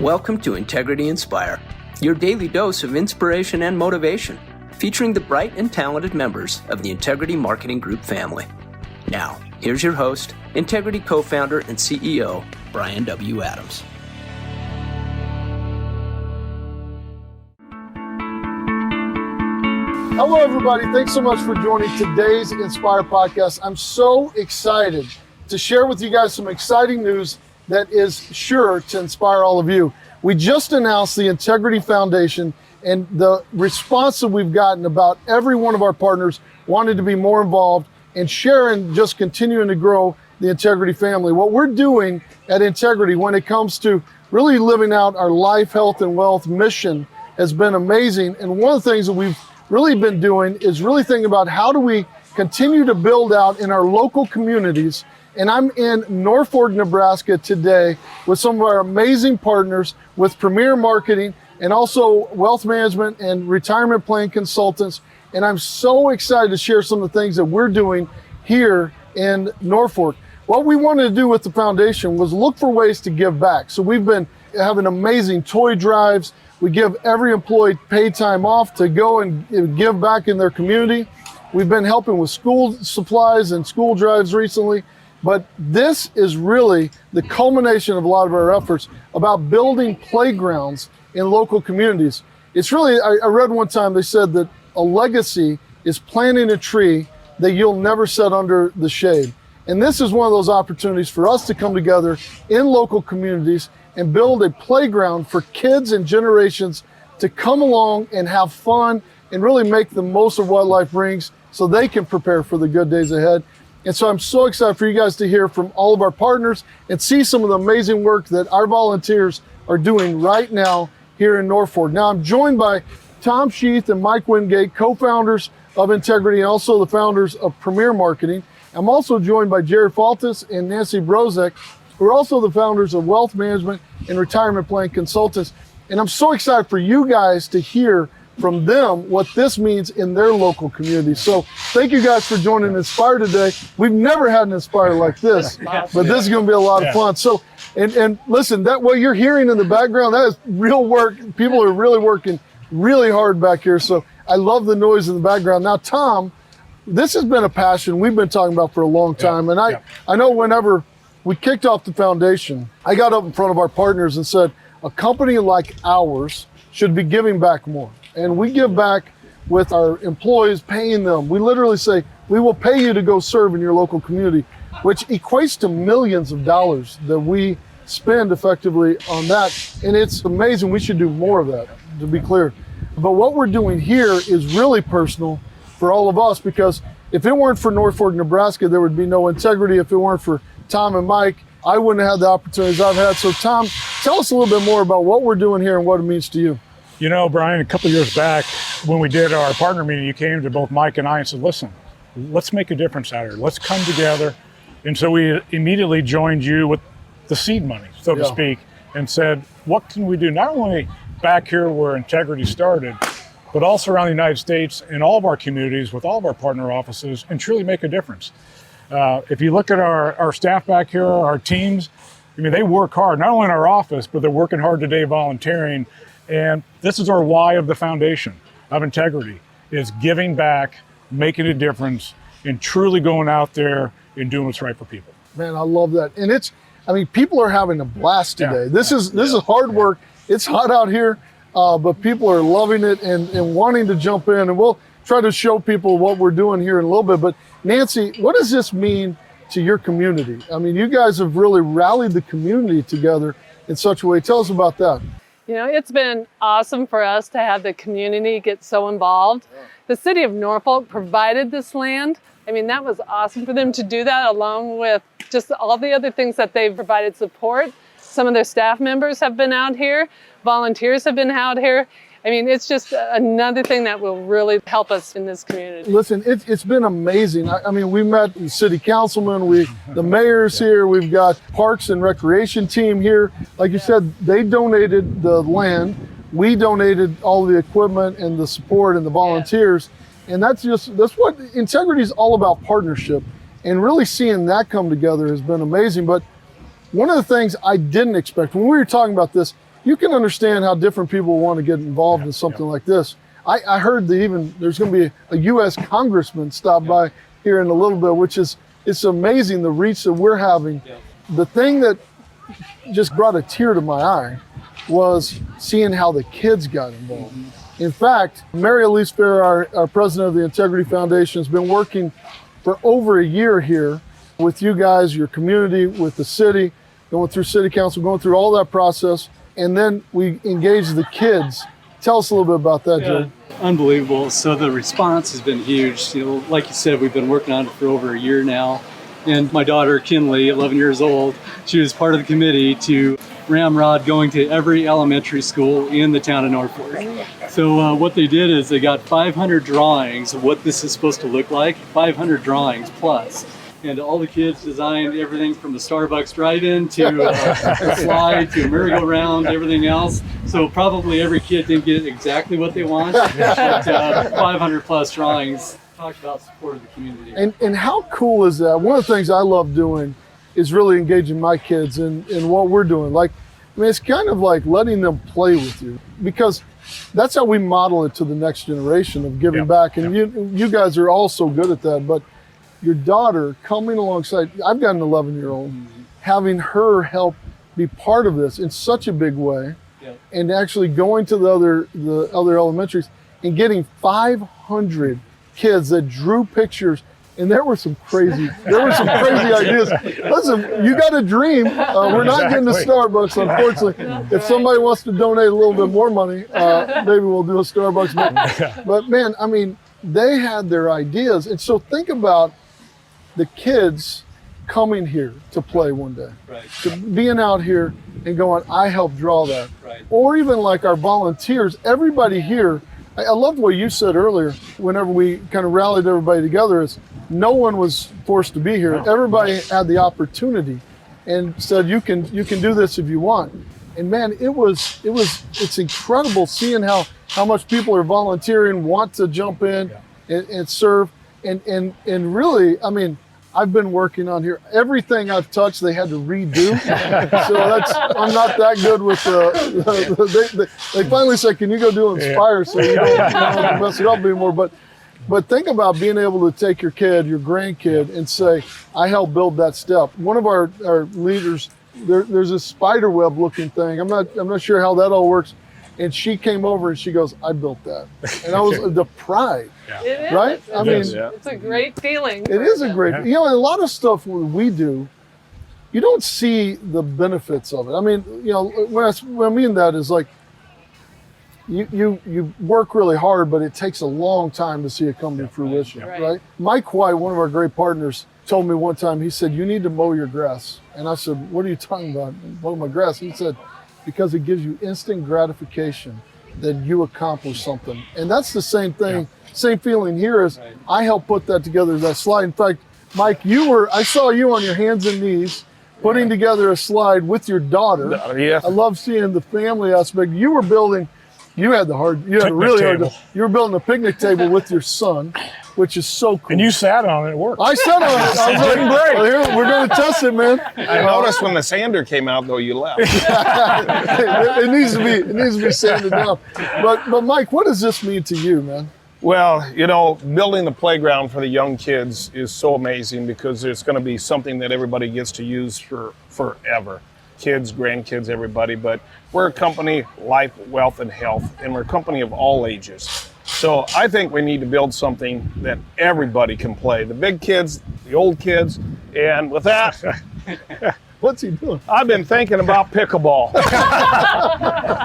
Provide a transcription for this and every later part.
Welcome to Integrity Inspire, your daily dose of inspiration and motivation, featuring the bright and talented members of the Integrity Marketing Group family. Now, here's your host, Integrity co-founder and CEO, Bryan W. Adams. Hello, everybody. Thanks so much for joining today's Inspire podcast. I'm so excited to share with you guys some exciting news that is sure to inspire all of you. We just announced the Integrity Foundation, and the response that we've gotten about every one of our partners wanted to be more involved and sharing, just continuing to grow the Integrity family. What we're doing at Integrity when it comes to really living out our life, health, and wealth mission has been amazing. And one of the things that we've really been doing is really thinking about how do we continue to build out in our local communities. And I'm in Norfolk, Nebraska today with some of our amazing partners with Premier Marketing and also wealth management and retirement plan consultants. And I'm so excited to share some of the things that we're doing here in Norfolk. What we wanted to do with the foundation was look for ways to give back. So we've been having amazing toy drives. We give every employee paid time off to go and give back in their community. We've been helping with school supplies and school drives recently, but this is really the culmination of a lot of our efforts about building playgrounds in local communities. It's really, I read one time, they said that a legacy is planting a tree that you'll never set under the shade. And this is one of those opportunities for us to come together in local communities and build a playground for kids and generations to come along and have fun and really make the most of what life brings so they can prepare for the good days ahead. And so I'm so excited for you guys to hear from all of our partners and see some of the amazing work that our volunteers are doing right now here in Norfolk. Now I'm joined by Tom Sheath and Mike Wingate, co-founders of Integrity and also the founders of Premier Marketing. I'm also joined by Jared Faltis and Nancy Brozek, who are also the founders of Wealth Management and Retirement Plan Consultants. And I'm so excited for you guys to hear from them what this means in their local community. So thank you guys for joining Inspire today. We've never had an Inspire like this, but this is going to be a lot of fun. So, and listen, that what you're hearing in the background, that is real work. People are really working really hard back here. So I love the noise in the background. Now, Tom, this has been a passion we've been talking about for a long time. And I know whenever we kicked off the foundation, I got up in front of our partners and said, a company like ours should be giving back more. And we give back with our employees, paying them. We literally say, we will pay you to go serve in your local community, which equates to millions of dollars that we spend effectively on that. And it's amazing. We should do more of that, to be clear. But what we're doing here is really personal for all of us, because if it weren't for Norfolk, Nebraska, there would be no Integrity. If it weren't for Tom and Mike, I wouldn't have had the opportunities I've had. So Tom, tell us a little bit more about what we're doing here and what it means to you. You know, Bryan, a couple of years back when we did our partner meeting, you came to both Mike and I and said, listen, let's make a difference out here. Let's come together. And so we immediately joined you with the seed money, so to speak, and said, what can we do not only back here where Integrity started, but also around the United States in all of our communities with all of our partner offices and truly make a difference. If you look at our staff back here, our teams, I mean, they work hard, not only in our office, but they're working hard today volunteering. And this is our why of the foundation of Integrity, is giving back, making a difference, and truly going out there and doing what's right for people. Man, I love that. And people are having a blast today. This is hard work. It's hot out here, but people are loving it and wanting to jump in. And we'll try to show people what we're doing here in a little bit. But Nancy, what does this mean to your community? I mean, you guys have really rallied the community together in such a way. Tell us about that. You know, it's been awesome for us to have the community get so involved. The city of Norfolk provided this land. I mean, that was awesome for them to do that, along with just all the other things that they've provided support. Some of their staff members have been out here. Volunteers have been out here. I mean, it's just another thing that will really help us in this community. Listen, it's been amazing. I mean, we met the city councilman, the mayor's here, we've got parks and recreation team here. Like you said, they donated the land. We donated all the equipment and the support and the volunteers. And that's what Integrity is all about, partnership. And really seeing that come together has been amazing. But one of the things I didn't expect when we were talking about this, you can understand how different people want to get involved in something like this. I heard that there's going to be a U.S. congressman stop by here in a little bit, which is, it's amazing the reach that we're having. The thing that just brought a tear to my eye was seeing how the kids got involved. In fact, Mary Elise Fair, our president of the Integrity Foundation, has been working for over a year here with you guys, your community, with the city, going through city council, going through all that process. And then we engaged the kids. Tell us a little bit about that, Joe. Unbelievable. So the response has been huge. Like you said, we've been working on it for over a year now. And my daughter, Kinley, 11 years old, she was part of the committee to ramrod going to every elementary school in the town of Norfolk. So what they did is they got 500 drawings of what this is supposed to look like, 500 drawings plus. And all the kids designed everything from the Starbucks drive-in to a slide to a merry-go-round, everything else. So probably every kid didn't get exactly what they want, but 500 plus drawings talked about support of the community. And how cool is that? One of the things I love doing is really engaging my kids in what we're doing. Like, I mean, it's kind of like letting them play with you, because that's how we model it to the next generation of giving back. And you guys are all so good at that, but your daughter coming alongside, I've got an 11-year-old, having her help be part of this in such a big way, and actually going to the other elementaries and getting 500 kids that drew pictures. And there were some crazy ideas. Listen, you got a dream. We're not getting to Starbucks, unfortunately. If somebody wants to donate a little bit more money, maybe we'll do a Starbucks. But man, I mean, they had their ideas. And so think about the kids coming here to play one day, to being out here and going, I helped draw that. Or even like our volunteers, everybody here. I loved what you said earlier, whenever we kind of rallied everybody together, is no one was forced to be here. Everybody had the opportunity and said, you can do this if you want. And man, it's incredible seeing how much people are volunteering, want to jump in and serve. And really, I mean, I've been working on here. Everything I've touched, they had to redo. So I'm not that good with they finally said, can you go do Inspire so you don't have to mess it up anymore? But think about being able to take your kid, your grandkid, and say, I helped build that step. One of our leaders, there's a spider web looking thing. I'm not sure how that all works. And she came over and she goes, I built that. And I was the pride, right? I mean, it's a great feeling. It is a great, a lot of stuff we do, you don't see the benefits of it. I mean, what I mean that is like, you work really hard, but it takes a long time to see it come to fruition, right? Mike White, one of our great partners, told me one time, he said, you need to mow your grass. And I said, what are you talking about? Mow my grass? He said, because it gives you instant gratification that you accomplish something. And that's the same thing, same feeling here is I helped put that together, that slide. In fact, Mike, I saw you on your hands and knees putting together a slide with your daughter. I love seeing the family aspect. You were building, you had a really hard, you were building a picnic table with your son, which is so cool. And you sat on it, it worked. I sat on it. I was like, well, here, we're going to test it, man. I noticed when the sander came out, though, you left. it needs to be sanded down. But Mike, what does this mean to you, man? Well, building the playground for the young kids is so amazing because it's going to be something that everybody gets to use for forever. Kids, grandkids, everybody. But we're a company, life, wealth, and health, and we're a company of all ages. So I think we need to build something that everybody can play. The big kids, the old kids, and with that, what's he doing? I've been thinking about pickleball.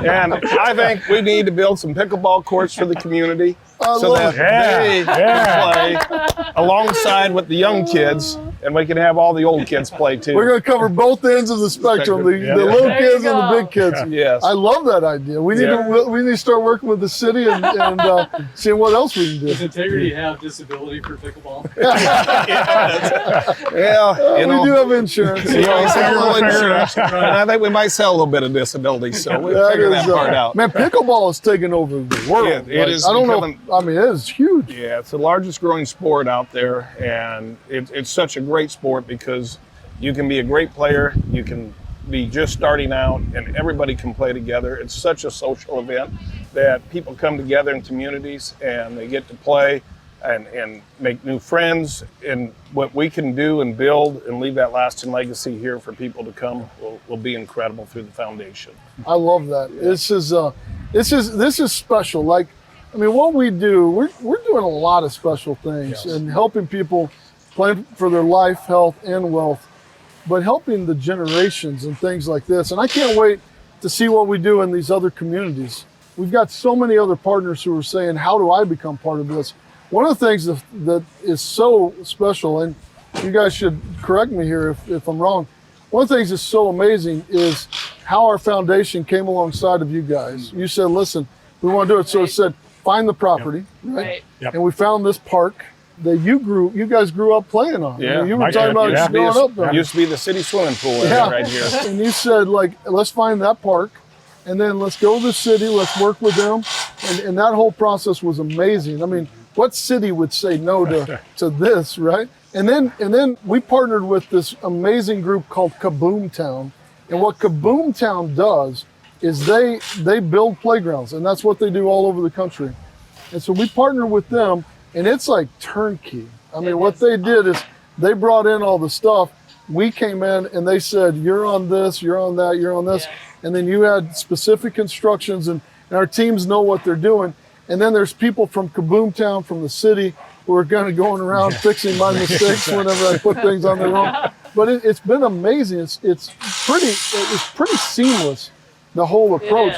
And I think we need to build some pickleball courts for the community so that they can play alongside with the young kids, and we can have all the old kids play too. We're going to cover both ends of the spectrum, the little kids and the big kids. Yes. I love that idea. We need to start working with the city and seeing what else we can do. Does Integrity have disability for pickleball? We do have insurance. We always have a little insurance. And I think we might sell a little bit of disability, so we'll figure that part out. Man, pickleball is taking over the world. It is. I don't know. I mean, it is huge. Yeah, it's the largest growing sport out there, and it's such a great sport because you can be a great player, you can be just starting out and everybody can play together. It's such a social event that people come together in communities and they get to play and make new friends. And what we can do and build and leave that lasting legacy here for people to come will be incredible through the foundation. I love that. Yeah. This is special. Like, I mean, what we do, we're doing a lot of special things and helping people plan for their life, health, and wealth, but helping the generations and things like this. And I can't wait to see what we do in these other communities. We've got so many other partners who are saying, how do I become part of this? One of the things that is so special, and you guys should correct me here if I'm wrong, one of the things that's so amazing is how our foundation came alongside of you guys. You said, listen, we want to do it. So it said, find the property, right? Yep. And we found this park that you guys grew up playing on. Yeah. You were talking about it growing up there. Used to be the city swimming pool right here. And you said, like, let's find that park, and then let's go to the city, let's work with them. And that whole process was amazing. I mean, what city would say no to this, right? And then we partnered with this amazing group called Kaboom Town. And what Kaboom Town does is they build playgrounds, and that's what they do all over the country. And so we partnered with them, and it's like turnkey. I mean, what they did is they brought in all the stuff. We came in and they said, you're on this, you're on that, you're on this. Yeah. And then you had specific instructions, and our teams know what they're doing. And then there's people from Kaboom Town, from the city, who are kind of going around fixing my mistakes whenever I put things on their own. But it's been amazing. It's pretty seamless, the whole approach.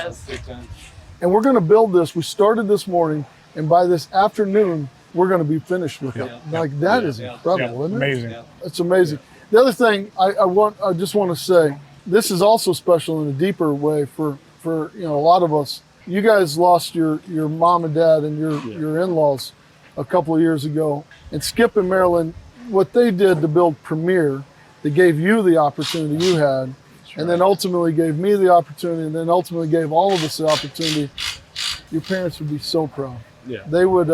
And we're going to build this. We started this morning, and by this afternoon, we're going to be finished with it. Like, that is incredible, isn't it? Amazing. It's amazing. The other thing I just want to say, this is also special in a deeper way for a lot of us. You guys lost your mom and dad and your in-laws a couple of years ago. And Skip and Marilyn, what they did to build Premier, they gave you the opportunity you had, and then ultimately gave me the opportunity, and then ultimately gave all of us the opportunity. Your parents would be so proud. Yeah. They would.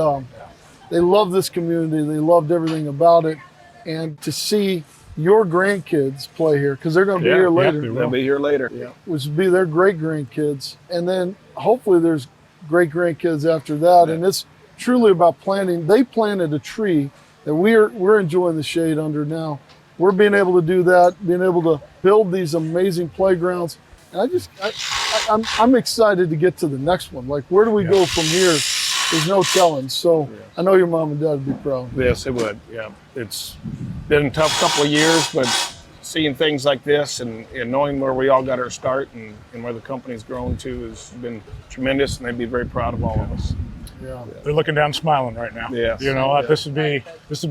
They love this community. They loved everything about it, and to see your grandkids play here, because they're going to be here later. They'll be here later. Yeah. Which would be their great grandkids, and then hopefully there's great grandkids after that. And it's truly about planting. They planted a tree that we're enjoying the shade under now. We're being able to do that, being able to build these amazing playgrounds. And I'm excited to get to the next one. Like, where do we go from here? There's no telling. So I know your mom and dad would be proud. Yes, it would. Yeah, it's been a tough couple of years, but seeing things like this and knowing where we all got our start and where the company's grown to has been tremendous, and they'd be very proud of all of us. Yeah. They're looking down smiling right now. Yes. This would be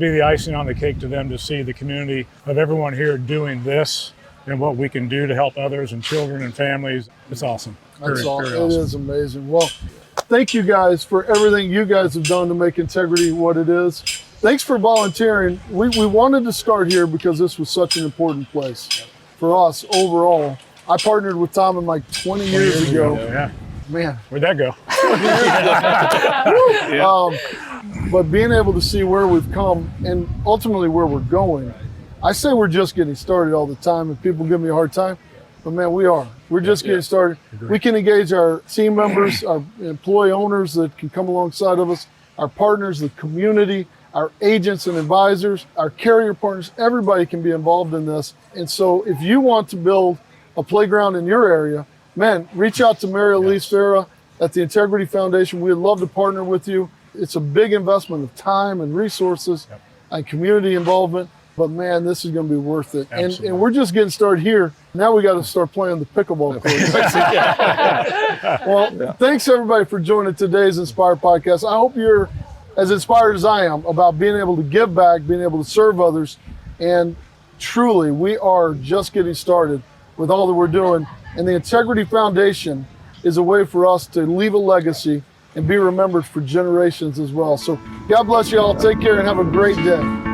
the icing on the cake to them, to see the community of everyone here doing this and what we can do to help others and children and families. It's awesome. That's Very awesome. awesome. It is amazing. Well, thank you guys for everything you guys have done to make Integrity what it is. Thanks for volunteering. We wanted to start here because this was such an important place for us overall. I partnered with Tom and Mike 20 years ago. Yeah. Man. Where'd that go? But being able to see where we've come and ultimately where we're going, I say we're just getting started all the time, and people give me a hard time, but man, we are. We're just getting started. Agreed. We can engage our team members, our employee owners that can come alongside of us, our partners, the community, our agents and advisors, our carrier partners. Everybody can be involved in this. And so if you want to build a playground in your area, man, reach out to Mary Elise Farah at the Integrity Foundation. We'd love to partner with you. It's a big investment of time and resources and community involvement, but man, this is going to be worth it. And we're just getting started here. Now we got to start playing the pickleball court. Well, thanks everybody for joining today's Inspire podcast. I hope you're as inspired as I am about being able to give back, being able to serve others. And truly, we are just getting started with all that we're doing. And the Integrity Foundation is a way for us to leave a legacy and be remembered for generations as well. So God bless you all. Take care and have a great day.